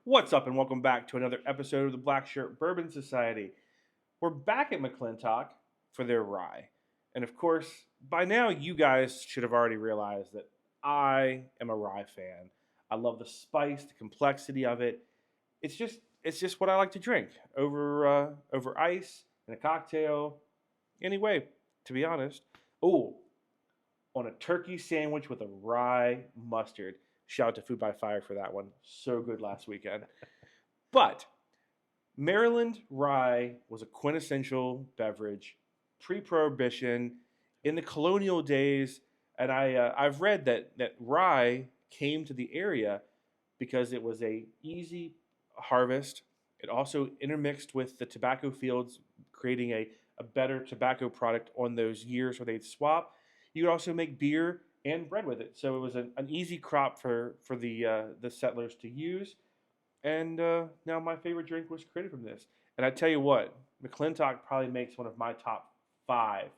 What's up, and welcome back to another episode of the Black Shirt Bourbon Society. We're back at McClintock for their rye. And of course, by now you guys should have already realized that I am a rye fan. I love the spice, the complexity of it. It's just what I like to drink over ice in a cocktail. Anyway, to be honest. Oh, on a turkey sandwich with a rye mustard. Shout out to Food by Fire for that one. So good last weekend. But Maryland rye was a quintessential beverage pre-prohibition in the colonial days, and I've read that rye came to the area because it was a easy harvest. It also intermixed with the tobacco fields, creating a better tobacco product on those years where they'd swap. You could also make beer and bread with it, so it was an easy crop for the settlers to use. And now my favorite drink was created from this. And I tell you what, McClintock probably makes one of my top 5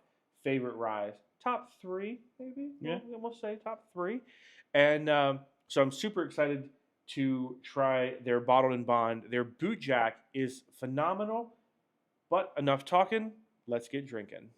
favorite ryes. Top 3, maybe? Yeah. We'll say top 3. And so I'm super excited to try their Bottled and Bond. Their Bootjack is phenomenal. But enough talking. Let's get drinking.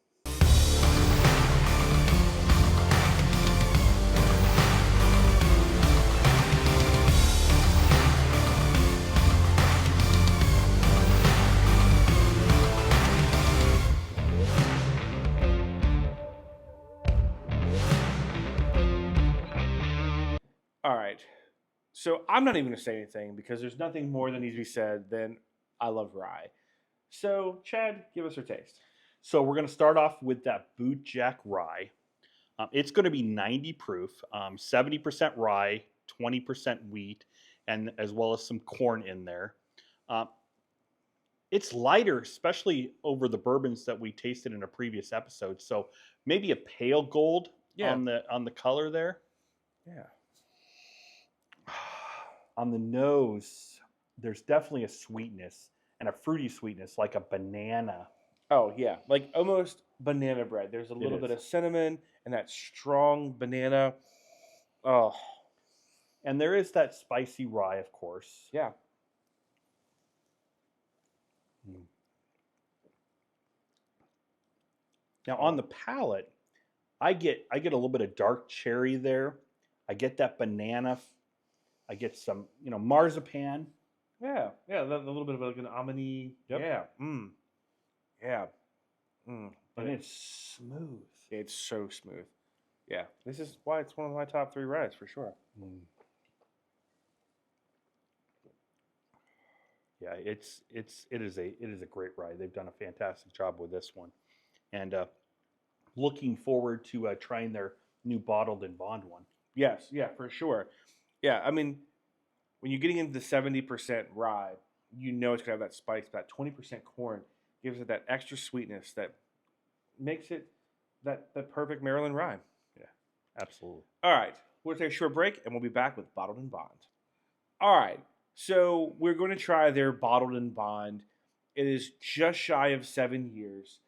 All right. So I'm not even going to say anything because there's nothing more that needs to be said than I love rye. So, Chad, give us your taste. So we're going to start off with that Bootjack Rye. It's going to be 90 proof, 70% rye, 20% wheat, and as well as some corn in there. It's lighter, especially over the bourbons that we tasted in a previous episode. So maybe a pale gold on the color there. Yeah. On the nose, there's definitely a sweetness and a fruity sweetness, like a banana. Oh, yeah. Like almost banana bread. There's a little bit of cinnamon and that strong banana. Oh. And there is that spicy rye, of course. Yeah. Now on the palate, I get a little bit of dark cherry there. I get that banana. I get some, marzipan. Yeah. Yeah. The little bit of like an almond-y. Yep. Yeah. Yeah. And it's smooth. It's so smooth. Yeah. This is why it's one of my top 3 ryes for sure. Yeah, it is a great rye. They've done a fantastic job with this one, and looking forward to trying their new Bottled and Bond one. Yes. Yeah. For sure. Yeah. I mean, when you're getting into the 70% rye, you know it's gonna have that spice. But that 20% corn gives it that extra sweetness that makes it that perfect Maryland rye. Yeah, absolutely. All right, we'll take a short break and we'll be back with Bottled and Bond. All right, so we're going to try their Bottled and Bond. It is just shy of 7 years.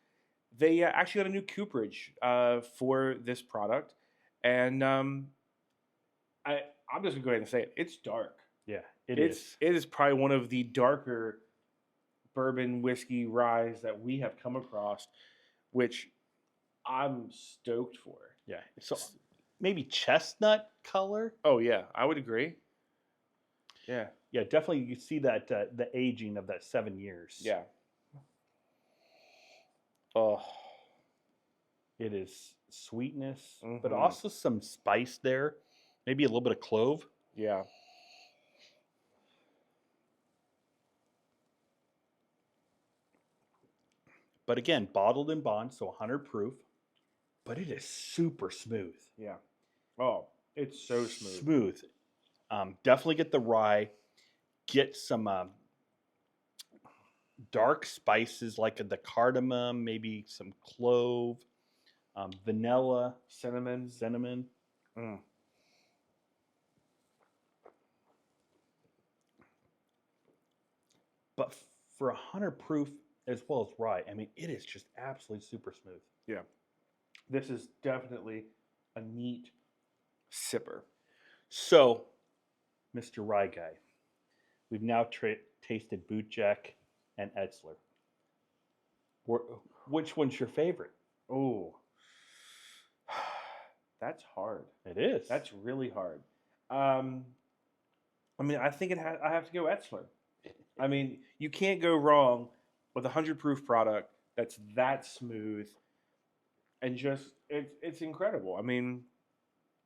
They actually got a new cooperage for this product, and I'm just gonna go ahead and say it. It's dark. Yeah, it is. It is probably one of the darker bourbon whiskey ryes that we have come across, which I'm stoked for. Yeah, so maybe chestnut color. Oh yeah, I would agree. Yeah, yeah, definitely. You see that the aging of that 7 years. Yeah. Oh, it is sweetness, but also some spice there. Maybe a little bit of clove. Yeah. But again, Bottled and Bond, so 100 proof. But it is super smooth. Yeah. Oh, it's so smooth. Smooth. Definitely get the rye. Get some dark spices like the cardamom, maybe some clove, vanilla, cinnamon. But for 100 proof as well as rye, I mean, it is just absolutely super smooth. Yeah. This is definitely a neat sipper. So, Mr. Rye Guy, We've now tasted Bootjack and Etzler. Which one's your favorite? Oh, that's hard. It is. That's really hard. I mean, I think I have to go Etzler. I mean, you can't go wrong with a 100 proof product that's that smooth and just it's incredible. I mean,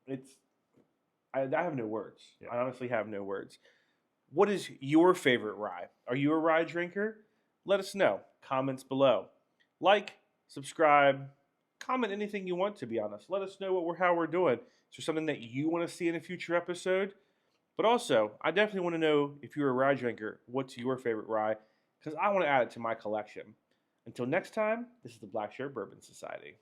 I have no words. Yeah. I honestly have no words. What is your favorite rye? Are you a rye drinker? Let us know. Comments below. Like, subscribe, comment anything you want, to be honest. Let us know how we're doing. Is there something that you want to see in a future episode? But also, I definitely want to know, if you're a rye drinker, what's your favorite rye? Because I want to add it to my collection. Until next time, this is the Black Shirt Bourbon Society.